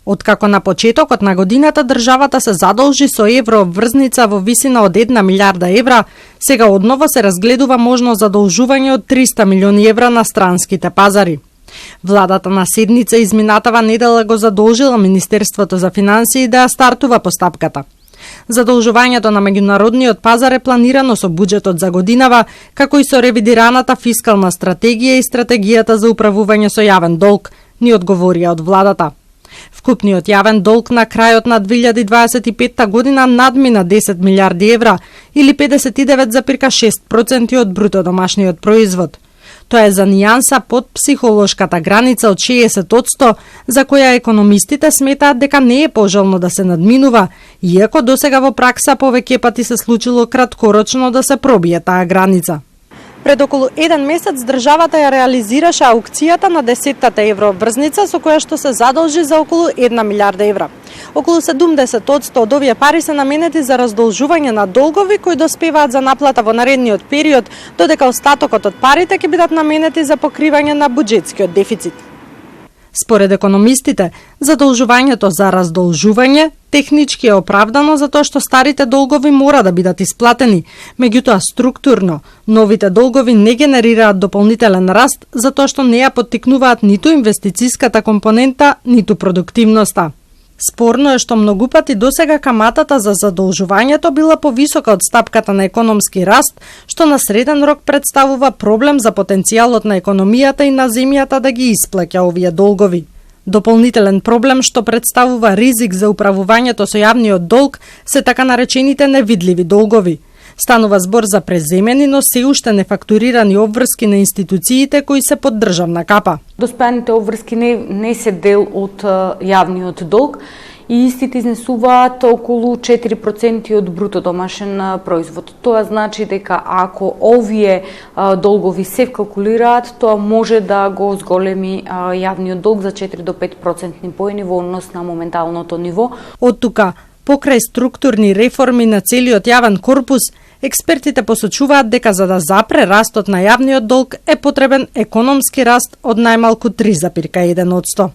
Откако на почетокот на годината државата се задолжи со еврообврзница во висина од 1 милиарда евра, сега одново се разгледува можно задолжување од 300 милиони евра на странските пазари. Владата на седница изминатава недела го задолжила Министерството за финансии да ја стартува постапката. Задолжувањето на меѓународниот пазар е планирано со буџетот за годинава, како и со ревидираната фискална стратегија и стратегијата за управување со јавен долг, ни одговорија од владата. Вкупниот јавен долг на крајот на 2025 година надмина 10 милиарди евра или 59,6% од бруто домашниот производ. Тоа е за нијанса под психолошката граница од 60%, за која економистите сметаат дека не е пожелно да се надминува, иако досега во пракса повеќе пати се случило краткорочно да се пробие таа граница. Пред околу 1 месец државата ја реализираше аукцијата на 10-тата еврообврзница со која што се задолжи за околу 1 милиарда евра. Околу 70% од овие пари се наменети за раздолжување на долгови кои доспеваат за наплата во наредниот период, додека остатокот од парите ќе бидат наменети за покривање на буџетскиот дефицит. Според економистите, задолжувањето за раздолжување технички е оправдано затоа што старите долгови мора да бидат исплатени, меѓутоа структурно, новите долгови не генерираат дополнителен раст затоа што не ја поттикнуваат ниту инвестициската компонента, ниту продуктивноста. Спорно е што многу пати досега каматата за задолжувањето била повисока од стапката на економски раст, што на среден рок представува проблем за потенцијалот на економијата и на земјата да ги исплаќа овие долгови. Дополнителен проблем што представува ризик за управувањето со јавниот долг се така наречените невидливи долгови. Станува збор за преземени, но се уште нефактурирани обврски на институциите кои се под државна капа. Доспеаните обврски не се дел од јавниот долг и истите изнесуваат околу 4% од бруто домашен производ. Тоа значи дека ако овие долгови се вкалкулираат, тоа може да го зголеми јавниот долг за 4 до 5% поени во однос на моменталното ниво. Од тука, покрај структурни реформи на целиот јавен корпус, експертите посочуваат дека за да запре растот на јавниот долг е потребен економски раст од најмалку 3,1%.